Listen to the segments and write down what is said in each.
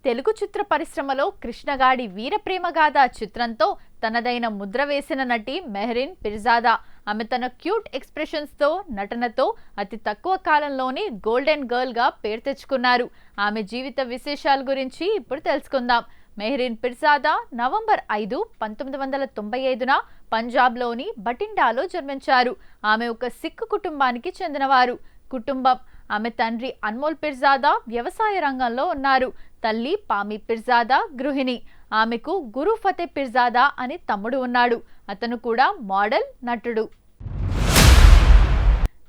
తెలుగు చిత్ర పరిశ్రమలో కృష్ణగాడి వీరప్రేమగాథ చిత్రంతో తనదైన ముద్ర వేసిన నటి మెహరీన్ పిర్జాదా. ఆమె తన క్యూట్ ఎక్స్ప్రెషన్స్ తో నటనతో అతి తక్కువ కాలంలోనే గోల్డెన్ గర్ల్ గా పేరు తెచ్చుకున్నారు. ఆమె జీవిత విశేషాల గురించి ఇప్పుడు తెలుసుకుందాం. మెహరీన్ పిర్జాదా నవంబర్ 5, 1995న పంజాబ్లోని బటిండాలో జన్మించారు. ఆమె ఒక సిక్కు కుటుంబానికి చెందినవారు. కుటుంబం ఆమె తండ్రి అన్మోల్ పిర్జాదా వ్యవసాయ రంగంలో ఉన్నారు. తల్లి పామి పిర్జాదా గృహిణి. ఆమెకు గురు ఫతే పిర్జాదా అని తమ్ముడు ఉన్నాడు. అతను కూడా మోడల్, నటుడు.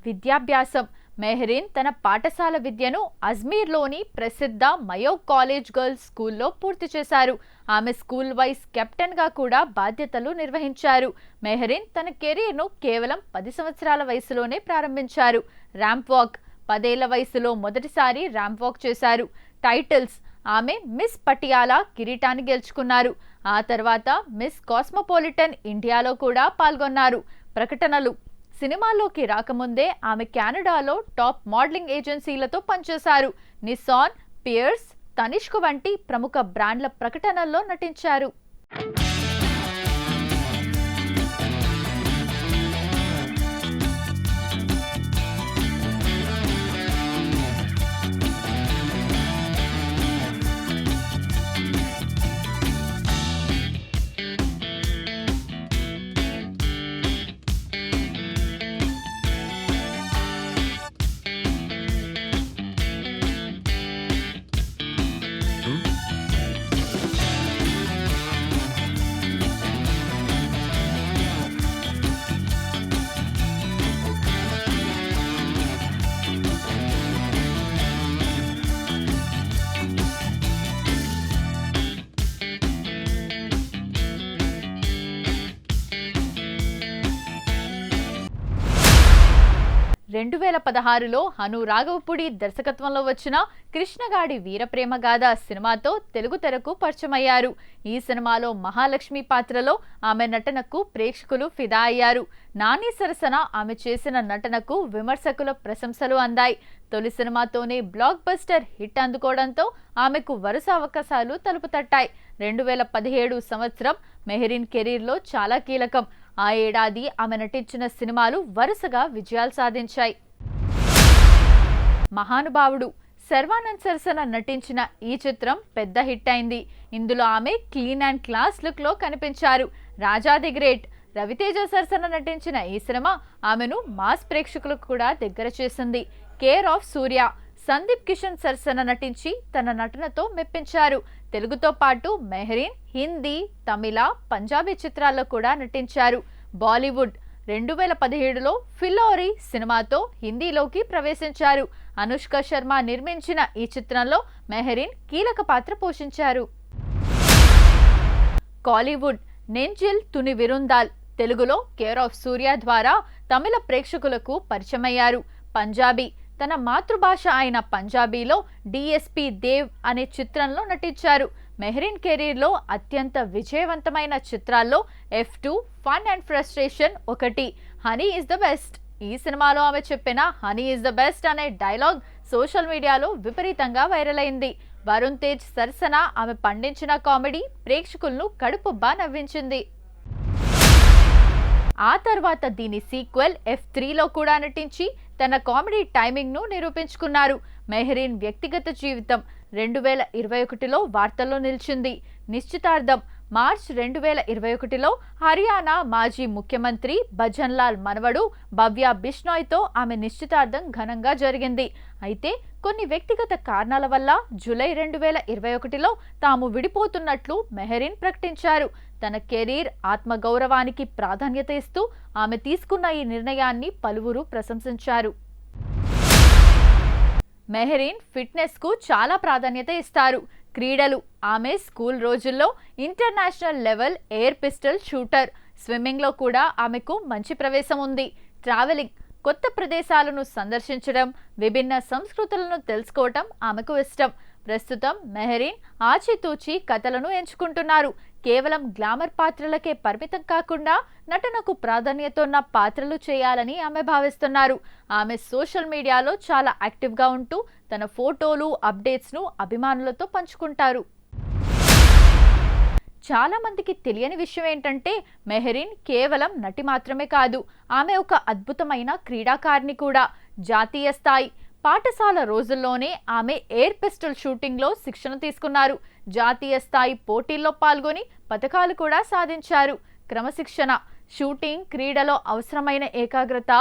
విద్యాభ్యాసం. మెహరీన్ తన పాఠశాల విద్యను అజ్మీర్లోని ప్రసిద్ధ మయో కాలేజ్ గర్ల్స్ స్కూల్లో పూర్తి చేశారు. ఆమె స్కూల్ వైస్ కెప్టెన్గా కూడా బాధ్యతలు నిర్వహించారు. మెహరీన్ తన కెరీర్ను కేవలం 10 సంవత్సరాల వయసులోనే ప్రారంభించారు. Ramp walk. 10 ఏళ్ల వయసులో మొదటిసారి ర్యాంప్ వాక్ చేశారు. టైటిల్స్. ఆమె మిస్ పటియాలా కిరీటాన్ని గెలుచుకున్నారు. ఆ తర్వాత మిస్ కాస్మోపాలిటన్ ఇండియాలో కూడా పాల్గొన్నారు. ప్రకటనలు. సినిమాల్లోకి రాకముందే ఆమె కెనడాలో టాప్ మోడలింగ్ ఏజెన్సీలతో పనిచేశారు. నిస్సాన్, పియర్స్, తనిష్క్ వంటి ప్రముఖ బ్రాండ్ల ప్రకటనల్లో నటించారు. రెండు 2016లో హను రాఘవపూడి దర్శకత్వంలో వచ్చిన కృష్ణగాడి వీరప్రేమగాథ సినిమాతో తెలుగు తెరకు పరిచయమయ్యారు. ఈ సినిమాలో మహాలక్ష్మి పాత్రలో ఆమె నటనకు ప్రేక్షకులు ఫిదా అయ్యారు. నాని సరసన ఆమె చేసిన నటనకు విమర్శకుల ప్రశంసలు అందాయి. తొలి సినిమాతోనే బ్లాక్ బస్టర్ హిట్ అందుకోవడంతో ఆమెకు వరుస అవకాశాలు తలుపు తట్టాయి. 2017 సంవత్సరం మెహరీన్ కెరీర్లో చాలా కీలకం. ఆ ఏడాది ఆమె నటించిన సినిమాలు వరుసగా విజయాలు సాధించాయి. మహానుభావుడు. శర్వానంద్ సరసన నటించిన ఈ చిత్రం పెద్ద హిట్ అయింది. ఇందులో ఆమె క్లీన్ అండ్ క్లాస్ లుక్ లో కనిపించారు. రాజా ది గ్రేట్. రవితేజ సరసన నటించిన ఈ సినిమా ఆమెను మాస్ ప్రేక్షకులకు కూడా దగ్గర చేసింది. కేర్ ఆఫ్ సూర్య. సందీప్ కిషన్ సరసన నటించి తన నటనతో మెప్పించారు. తెలుగుతో పాటు మెహరీన్ హిందీ, తమిళ, పంజాబీ చిత్రాల్లో కూడా నటించారు. బాలీవుడ్. 2017లో ఫిల్లోరీ సినిమాతో హిందీలోకి ప్రవేశించారు. అనుష్క శర్మ నిర్మించిన ఈ చిత్రంలో మెహరీన్ కీలక పాత్ర పోషించారు. కాలీవుడ్. నెంజిల్ తుని విరుందాల్. తెలుగులో కేర్ ఆఫ్ సూర్య ద్వారా తమిళ ప్రేక్షకులకు పరిచయమయ్యారు. పంజాబీ. తన మాతృభాష అయిన పంజాబీలో డిఎస్పీ దేవ్ అనే చిత్రంలో నటించారు. మెహరీన్ కెరీర్లో అత్యంత విజయవంతమైన చిత్రాల్లో F2, ఫన్ అండ్ ఫ్రస్ట్రేషన్ ఒకటి. Honey is the best. ఈ సినిమాలో ఆమె చెప్పిన హనీ ఈజ్ ద బెస్ట్ అనే డైలాగ్ సోషల్ మీడియాలో విపరీతంగా వైరల్ అయింది. వరుణ్ తేజ్ సరసన ఆమె పండించిన కామెడీ ప్రేక్షకులను కడుపుబ్బా నవ్వించింది. ఆ తర్వాత దీని సీక్వెల్ F3లో కూడా నటించి తన కామెడీ టైమింగ్ ను నిరూపించుకున్నారు. మెహరీన్ వ్యక్తిగత జీవితం. 2021లో వార్తల్లో నిలిచింది. నిశ్చితార్థం. మార్చ్ 2021లో హర్యానా మాజీ ముఖ్యమంత్రి భజన్ లాల్ మనవడు భవ్య బిష్నోయ్తో ఆమె నిశ్చితార్థం ఘనంగా జరిగింది. అయితే కొన్ని వ్యక్తిగత కారణాల వల్ల జూలై 2021లో తాము విడిపోతున్నట్లు మెహరీన్ ప్రకటించారు. తన కెరీర్, ఆత్మగౌరవానికి ప్రాధాన్యత ఇస్తూ ఆమె తీసుకున్న ఈ నిర్ణయాన్ని పలువురు ప్రశంసించారు. మెహరీన్ ఫిట్నెస్ కు చాలా ప్రాధాన్యత ఇస్తారు. క్రీడలు. ఆమె స్కూల్ రోజుల్లో international level air pistol shooter. Swimming లో కూడా ఆమెకు మంచి ప్రవేశం ఉంది. ట్రావెలింగ్. కొత్త ప్రదేశాలను సందర్శించడం, విభిన్న సంస్కృతులను తెలుసుకోవటం ఆమెకు ఇష్టం. ప్రస్తుతం మెహరీన్ ఆచితూచి కథలను ఎంచుకుంటున్నారు. కేవలం గ్లామర్ పాత్రలకే పరిమితం కాకుండా నటనకు ప్రాధాన్యత ఉన్న పాత్రలు చేయాలని ఆమె భావిస్తున్నారు. ఆమె సోషల్ మీడియాలో చాలా యాక్టివ్గా ఉంటూ తన ఫోటోలు, అప్డేట్స్ను అభిమానులతో పంచుకుంటారు. చాలా మందికి తెలియని విషయం ఏంటంటే మెహరీన్ కేవలం నటి మాత్రమే కాదు, ఆమె ఒక అద్భుతమైన క్రీడాకారిణి కూడా. జాతీయ స్థాయి పాఠశాల రోజుల్లోనే ఆమె ఎయిర్ పిస్టల్ షూటింగ్లో శిక్షణ తీసుకున్నారు. జాతీయ స్థాయి పోటీల్లో పాల్గొని పతకాలు కూడా సాధించారు. క్రమశిక్షణ, షూటింగ్, క్రీడలో అవసరమైన ఏకాగ్రత,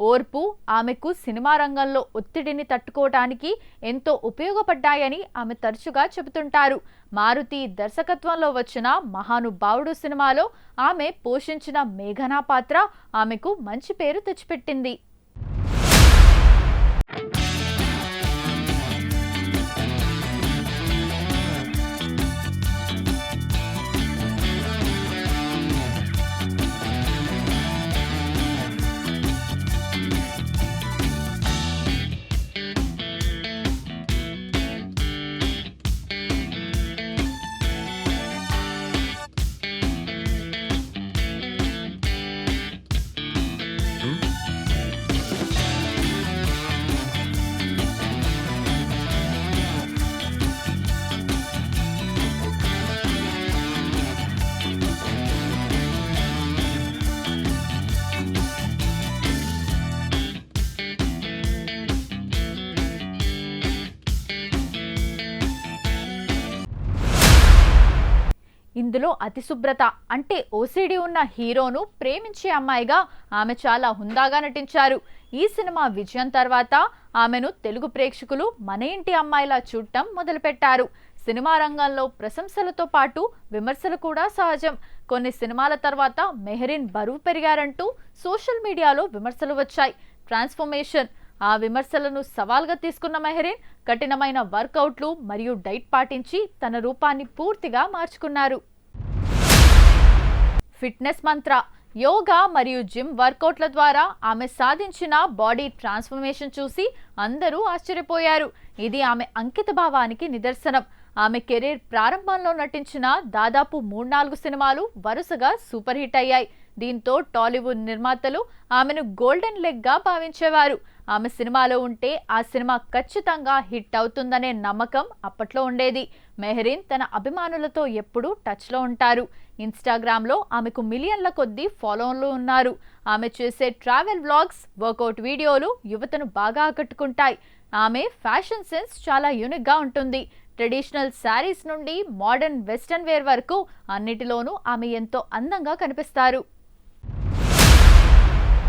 ఓర్పు ఆమెకు సినిమా రంగంలో ఒత్తిడిని తట్టుకోవడానికి ఎంతో ఉపయోగపడ్డాయని ఆమె తరచుగా చెబుతుంటారు. మారుతి దర్శకత్వంలో వచ్చిన మహానుభావుడు సినిమాలో ఆమె పోషించిన మేఘనా పాత్ర ఆమెకు మంచి పేరు తెచ్చిపెట్టింది. ఇందులో అతిశుభ్రత అంటే ఓసిడి ఉన్న హీరోను ప్రేమించే అమ్మాయిగా ఆమె చాలా హుందాగా నటించారు. ఈ సినిమా విజయం తర్వాత ఆమెను తెలుగు ప్రేక్షకులు మన ఇంటి అమ్మాయిలా చూడటం మొదలుపెట్టారు. సినిమా రంగంలో ప్రశంసలతో పాటు విమర్శలు కూడా సహజం. కొన్ని సినిమాల తర్వాత మెహరీన్ బరువు పెరిగారంటూ సోషల్ మీడియాలో విమర్శలు వచ్చాయి. ట్రాన్స్ఫర్మేషన్, ఆ విమర్శలను సవాల్గా తీసుకున్న మెహరీన్ కఠినమైన వర్కౌట్లు మరియు డైట్ పాటించి తన రూపాన్ని పూర్తిగా మార్చుకున్నారు. ఫిట్నెస్ మంత్ర, యోగా మరియు జిమ్ వర్కౌట్ల ద్వారా ఆమె సాధించిన బాడీ ట్రాన్స్ఫర్మేషన్ చూసి అందరూ ఆశ్చర్యపోయారు. ఇది ఆమె అంకిత భావానికి నిదర్శనం. ఆమె కెరీర్ ప్రారంభంలో నటించిన దాదాపు 3-4 సినిమాలు వరుసగా సూపర్ హిట్ అయ్యాయి. దీంతో టాలీవుడ్ నిర్మాతలు ఆమెను గోల్డెన్ లెగ్ గా భావించేవారు. ఆమె సినిమాలో ఉంటే ఆ సినిమా ఖచ్చితంగా హిట్ అవుతుందనే నమ్మకం అప్పట్లో ఉండేది. మెహరీన్ తన అభిమానులతో ఎప్పుడూ టచ్లో ఉంటారు. ఇన్స్టాగ్రామ్లో ఆమెకు మిలియన్ల కొద్దీ ఫాలోవర్లు ఉన్నారు. ఆమె చేసే ట్రావెల్ వ్లాగ్స్, వర్కౌట్ వీడియోలు యువతను బాగా ఆకట్టుకుంటాయి. ఆమె ఫ్యాషన్ సెన్స్ చాలా యూనిక్గా ఉంటుంది. ట్రెడిషనల్ శారీస్ నుండి మోడర్న్ వెస్టర్న్ వేర్ వరకు అన్నిటిలోనూ ఆమె ఎంతో అందంగా కనిపిస్తారు.